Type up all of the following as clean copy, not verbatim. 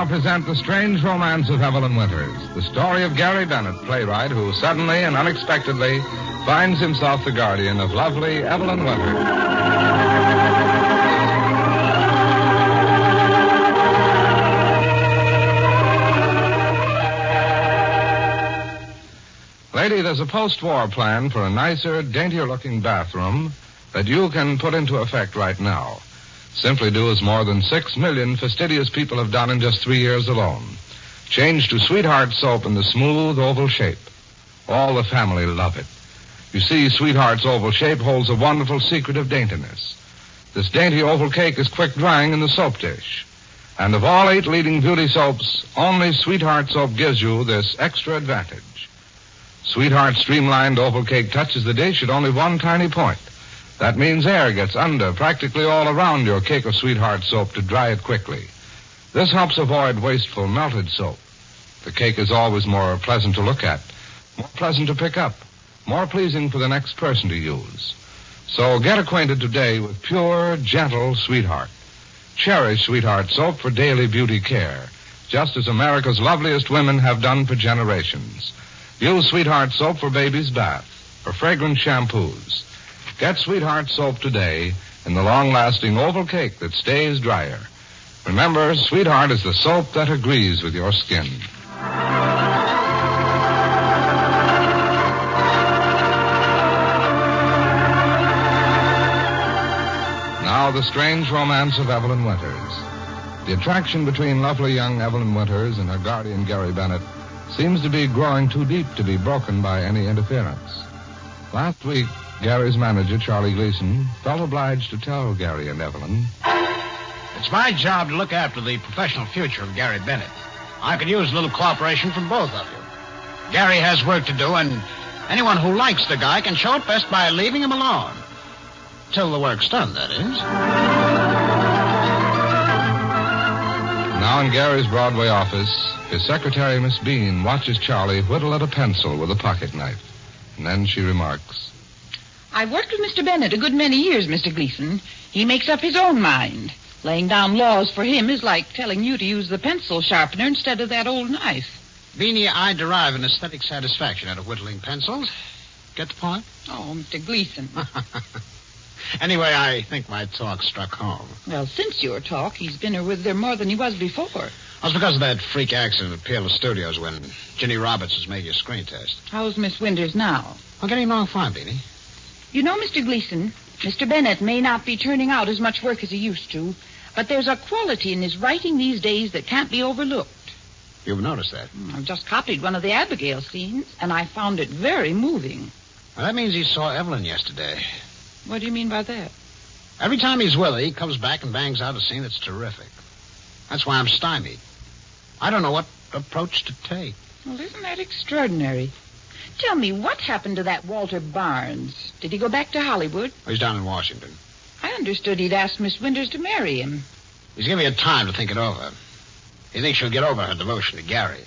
present The Strange Romance of Evelyn Winters, the story of Gary Bennett, playwright, who suddenly and unexpectedly finds himself the guardian of lovely Evelyn Winters. Lady, there's a post-war plan for a nicer, daintier-looking bathroom that you can put into effect right now. Simply do as more than 6 million fastidious people have done in just 3 years alone. Change to Sweetheart soap in the smooth oval shape. All the family love it. You see, Sweetheart's oval shape holds a wonderful secret of daintiness. This dainty oval cake is quick drying in the soap dish. And of all 8 leading beauty soaps, only Sweetheart soap gives you this extra advantage. Sweetheart's streamlined oval cake touches the dish at only one tiny point. That means air gets under practically all around your cake of Sweetheart soap to dry it quickly. This helps avoid wasteful melted soap. The cake is always more pleasant to look at, more pleasant to pick up, more pleasing for the next person to use. So get acquainted today with pure, gentle Sweetheart. Cherish Sweetheart soap for daily beauty care, just as America's loveliest women have done for generations. Use Sweetheart soap for baby's bath, for fragrant shampoos. Get Sweetheart soap today in the long-lasting oval cake that stays drier. Remember, Sweetheart is the soap that agrees with your skin. Now, the strange romance of Evelyn Winters. The attraction between lovely young Evelyn Winters and her guardian, Gary Bennett, seems to be growing too deep to be broken by any interference. Last week, Gary's manager, Charlie Gleason, felt obliged to tell Gary and Evelyn. It's my job to look after the professional future of Gary Bennett. I could use a little cooperation from both of you. Gary has work to do, and anyone who likes the guy can show it best by leaving him alone. Till the work's done, that is. Now in Gary's Broadway office, his secretary, Miss Bean, watches Charlie whittle at a pencil with a pocket knife. And then she remarks, I've worked with Mr. Bennett a good many years, Mr. Gleason. He makes up his own mind. Laying down laws for him is like telling you to use the pencil sharpener instead of that old knife. Beanie, I derive an aesthetic satisfaction out of whittling pencils. Get the point? Oh, Mr. Gleason. Anyway, I think my talk struck home. Well, since your talk, he's been with her more than he was before. That's because of that freak accident at Peerless Studios when Ginny Roberts was making a screen test. How's Miss Winters now? I'm getting along fine, Beanie. You know, Mr. Gleason, Mr. Bennett may not be turning out as much work as he used to, but there's a quality in his writing these days that can't be overlooked. You've noticed that? I've just copied one of the Abigail scenes, and I found it very moving. Well, that means he saw Evelyn yesterday. What do you mean by that? Every time he's with her, he comes back and bangs out a scene that's terrific. That's why I'm stymied. I don't know what approach to take. Well, isn't that extraordinary? Tell me, what happened to that Walter Barnes? Did he go back to Hollywood? He's down in Washington. I understood he'd asked Miss Winters to marry him. He's giving her time to think it over. He thinks she'll get over her devotion to Gary.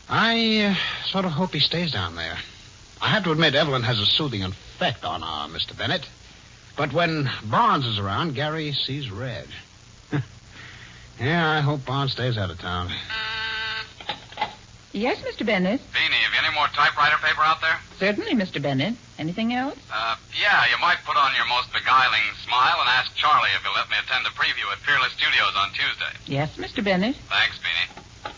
I sort of hope he stays down there. I have to admit, Evelyn has a soothing effect on Mr. Bennett. But when Barnes is around, Gary sees red. Yeah, I hope Barnes stays out of town. Yes, Mr. Bennett. Beanie, have you any more typewriter paper out there? Certainly, Mr. Bennett. Anything else? Yeah, you might put on your most beguiling smile and ask Charlie if he'll let me attend a preview at Peerless Studios on Tuesday. Yes, Mr. Bennett. Thanks, Beanie.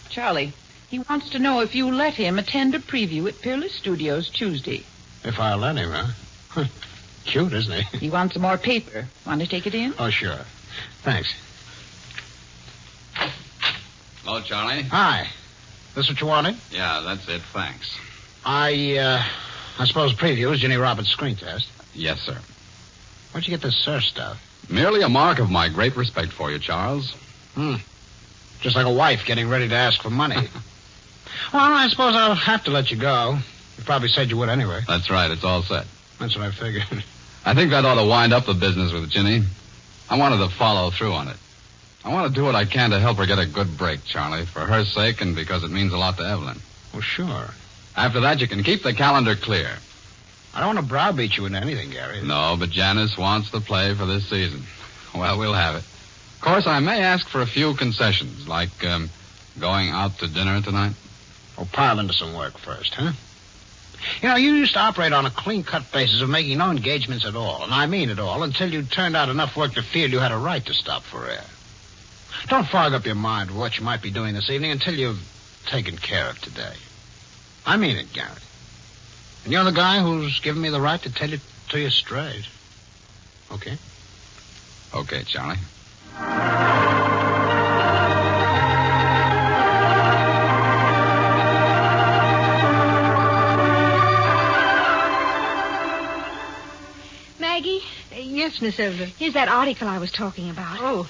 Charlie, he wants to know if you let him attend a preview at Peerless Studios Tuesday. If I let him, huh? Cute, isn't he? He wants some more paper. Want to take it in? Oh, sure. Thanks. Hello, Charlie. Hi. This what you wanted? Yeah, that's it. Thanks. I suppose preview is Ginny Roberts' screen test. Yes, sir. Where'd you get this sir stuff? Merely a mark of my great respect for you, Charles. Just like a wife getting ready to ask for money. Well, I suppose I'll have to let you go. You probably said you would anyway. That's right. It's all set. That's what I figured. I think that ought to wind up the business with Ginny. I wanted to follow through on it. I want to do what I can to help her get a good break, Charlie, for her sake and because it means a lot to Evelyn. Well, sure. After that, you can keep the calendar clear. I don't want to browbeat you into anything, Gary. No, but Janice wants the play for this season. Well, we'll have it. Of course, I may ask for a few concessions, like going out to dinner tonight. Oh, pile into some work first, huh? You know, you used to operate on a clean-cut basis of making no engagements at all, and I mean at all, until you turned out enough work to feel you had a right to stop for air. Don't fog up your mind with what you might be doing this evening until you've taken care of today. I mean it, Gary. And you're the guy who's given me the right to tell it to you straight. Okay? Okay, Charlie. Maggie? Yes, Miss Evelyn. Here's that article I was talking about. Oh.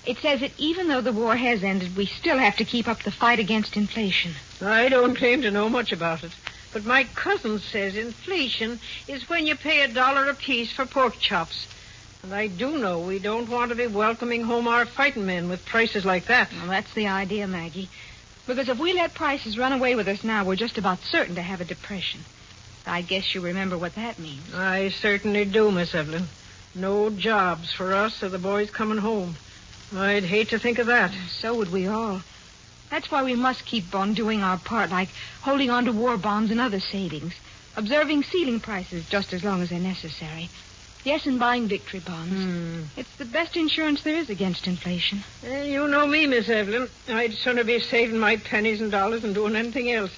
It says that even though the war has ended, we still have to keep up the fight against inflation. I don't claim to know much about it. But my cousin says inflation is when you pay $1 apiece for pork chops. And I do know we don't want to be welcoming home our fighting men with prices like that. Well, that's the idea, Maggie. Because if we let prices run away with us now, we're just about certain to have a depression. I guess you remember what that means. I certainly do, Miss Evelyn. No jobs for us or the boys coming home. I'd hate to think of that. So would we all. That's why we must keep on doing our part, like holding on to war bonds and other savings, observing ceiling prices just as long as they're necessary. Yes, and buying victory bonds. It's the best insurance there is against inflation. You know me, Miss Evelyn. I'd sooner be saving my pennies and dollars than doing anything else.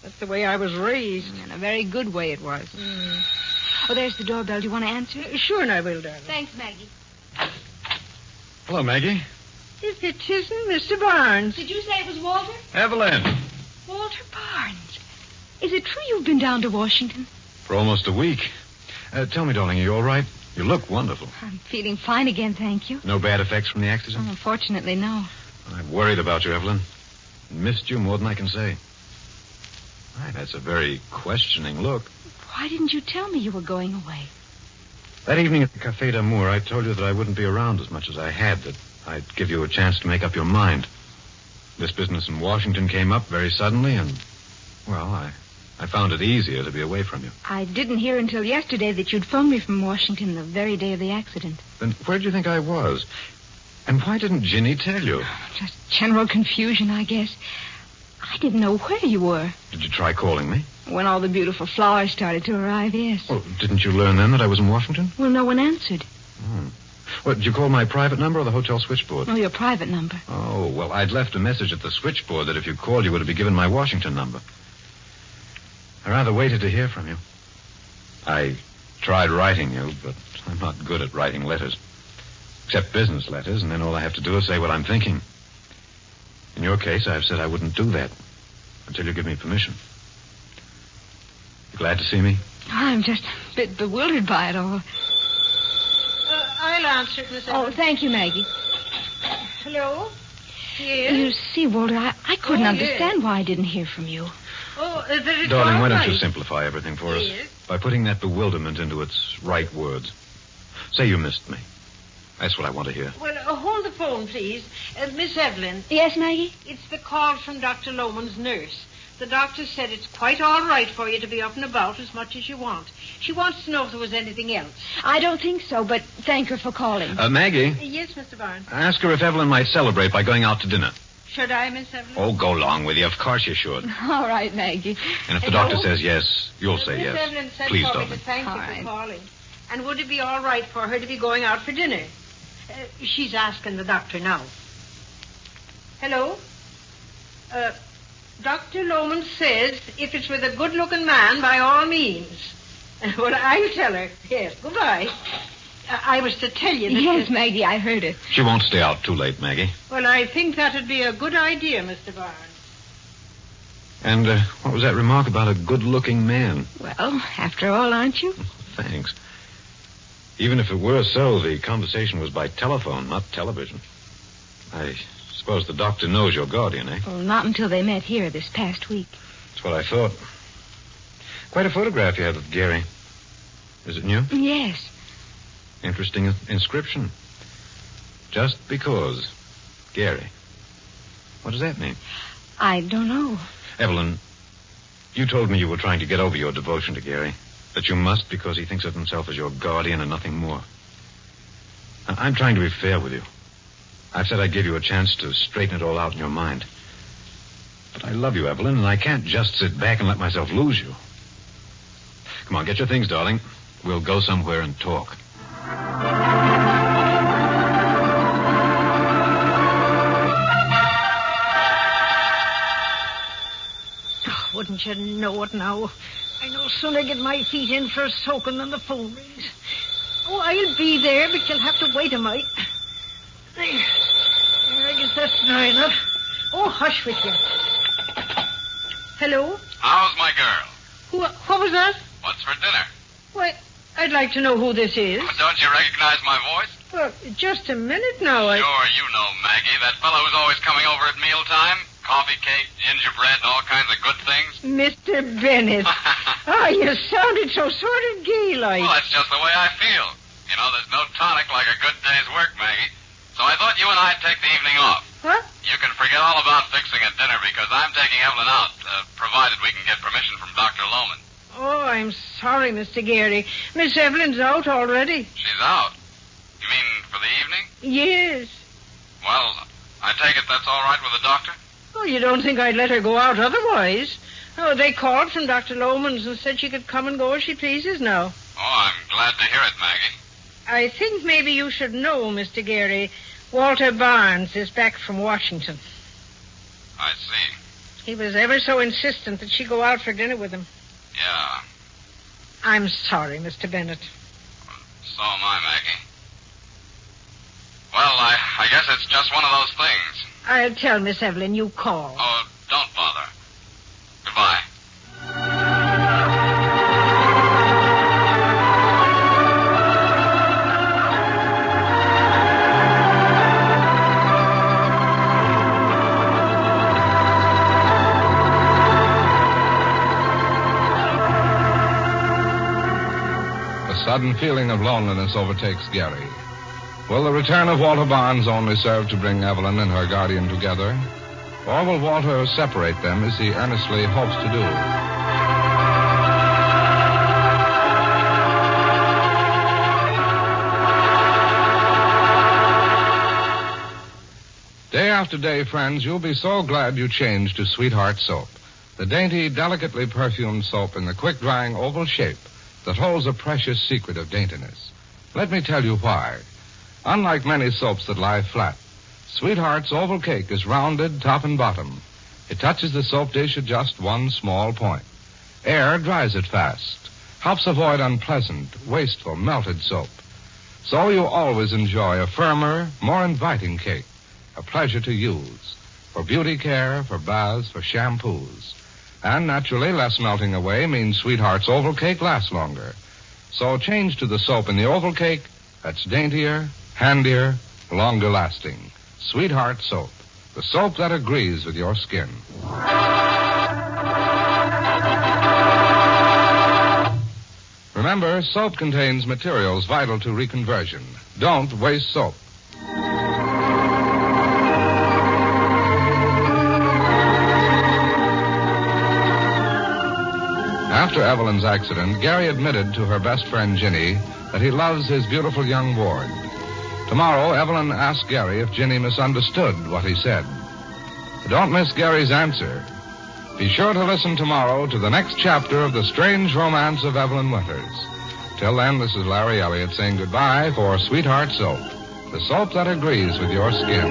That's the way I was raised. And a very good way it was. Oh, there's the doorbell. Do you want to answer? Sure, and I will, darling. Thanks, Maggie. Hello, Maggie. If it isn't Mr. Barnes. Did you say it was Walter? Evelyn. Walter Barnes. Is it true you've been down to Washington? For almost a week. Tell me, darling, are you all right? You look wonderful. I'm feeling fine again, thank you. No bad effects from the accident? Oh, unfortunately, no. I'm worried about you, Evelyn. Missed you more than I can say. Why, that's a very questioning look. Why didn't you tell me you were going away? That evening at the Café d'Amour, I told you that I wouldn't be around as much as I had, that I'd give you a chance to make up your mind. This business in Washington came up very suddenly, and, well, I found it easier to be away from you. I didn't hear until yesterday that you'd phoned me from Washington the very day of the accident. Then where do you think I was? And why didn't Ginny tell you? Just general confusion, I guess. I didn't know where you were. Did you try calling me? When all the beautiful flowers started to arrive, yes. Well, didn't you learn then that I was in Washington? Well, no one answered. What, did you call my private number or the hotel switchboard? Oh, your private number. Oh, well, I'd left a message at the switchboard that if you called, you would have been given my Washington number. I rather waited to hear from you. I tried writing you, but I'm not good at writing letters. Except business letters, and then all I have to do is say what I'm thinking. In your case, I've said I wouldn't do that until you give me permission. You glad to see me? I'm just a bit bewildered by it all. I'll answer it, Miss Evelyn. Oh, thank you, Maggie. Hello? Yes? You see, Walter, I couldn't Oh, understand yes. why I didn't hear from you. Oh, that it's Darling, all why don't right. you simplify everything for us Yes. by putting that bewilderment into its right words? Say you missed me. That's what I want to hear. Well, hold the phone, please. Miss Evelyn, Yes, Maggie? it's the call from Dr. Lohman's nurse. The doctor said it's quite all right for you to be up and about as much as you want. She wants to know if there was anything else. I don't think so, but thank her for calling. Maggie, Yes, Mr. Barnes. ask her if Evelyn might celebrate by going out to dinner. Should I, Miss Evelyn? Oh, go along with you. Of course you should. All right, Maggie. And if the Hello? doctor says yes, you'll say Miss yes. Evelyn said Please, for me darling. to thank All you right. for calling. And would it be all right for her to be going out for dinner? She's asking the doctor now. Hello? Dr. Lohman says if it's with a good-looking man, by all means. Well, I'll tell her. Yes, goodbye. I was to tell you that... Yes, Maggie, I heard it. She won't stay out too late, Maggie. Well, I think that'd be a good idea, Mr. Barnes. And what was that remark about a good-looking man? Well, after all, aren't you? Thanks. Even if it were so, the conversation was by telephone, not television. I suppose the doctor knows your guardian, eh? Well, not until they met here this past week. That's what I thought. Quite a photograph you have of Gary. Is it new? Yes. Interesting inscription. Just because. Gary. What does that mean? I don't know. Evelyn, you told me you were trying to get over your devotion to Gary. That you must because he thinks of himself as your guardian and nothing more. I'm trying to be fair with you. I've said I'd give you a chance to straighten it all out in your mind. But I love you, Evelyn, and I can't just sit back and let myself lose you. Come on, get your things, darling. We'll go somewhere and talk. Oh, wouldn't you know it now? I no sooner get my feet in for a soaking than the phone rings. Oh, I'll be there, but you'll have to wait a mite. There, I guess that's dry enough. Oh, hush with you. Hello? How's my girl? What was that? What's for dinner? Why, I'd like to know who this is. But don't you recognize my voice? Well, just a minute now. Sure, you know Maggie, that fellow who's always coming over at mealtime. Coffee cake, gingerbread, and all kinds of good things. Mr. Bennett. You sounded so sort of gay-like. Well, that's just the way I feel. You know, there's no tonic like a good day's work, Maggie. So I thought you and I'd take the evening off. What? You can forget all about fixing a dinner because I'm taking Evelyn out, provided we can get permission from Dr. Lohman. Oh, I'm sorry, Mr. Gary. Miss Evelyn's out already. She's out? You mean for the evening? Yes. Well, I take it that's all right with the doctor? Oh, you don't think I'd let her go out otherwise? Oh, they called from Dr. Lohman's and said she could come and go as she pleases now. Oh, I'm glad to hear it, Maggie. I think maybe you should know, Mr. Gary, Walter Barnes is back from Washington. I see. He was ever so insistent that she go out for dinner with him. Yeah. I'm sorry, Mr. Bennett. So am I, Maggie. Well, I guess it's just one of those things. I'll tell Miss Evelyn you called. Oh, don't bother. Goodbye. A sudden feeling of loneliness overtakes Gary. Will the return of Walter Barnes only serve to bring Evelyn and her guardian together? Or will Walter separate them as he earnestly hopes to do? Day after day, friends, you'll be so glad you changed to Sweetheart Soap, the dainty, delicately perfumed soap in the quick-drying oval shape that holds a precious secret of daintiness. Let me tell you why. Unlike many soaps that lie flat, Sweetheart's oval cake is rounded top and bottom. It touches the soap dish at just one small point. Air dries it fast, helps avoid unpleasant, wasteful, melted soap. So you always enjoy a firmer, more inviting cake, a pleasure to use, for beauty care, for baths, for shampoos. And naturally, less melting away means Sweetheart's oval cake lasts longer. So change to the soap in the oval cake that's daintier, handier, longer lasting. Sweetheart Soap, the soap that agrees with your skin. Remember, soap contains materials vital to reconversion. Don't waste soap. After Evelyn's accident, Gary admitted to her best friend, Ginny, that he loves his beautiful young ward. Tomorrow, Evelyn asked Gary if Ginny misunderstood what he said. Don't miss Gary's answer. Be sure to listen tomorrow to the next chapter of The Strange Romance of Evelyn Winters. Till then, this is Larry Elliott saying goodbye for Sweetheart Soap, the soap that agrees with your skin.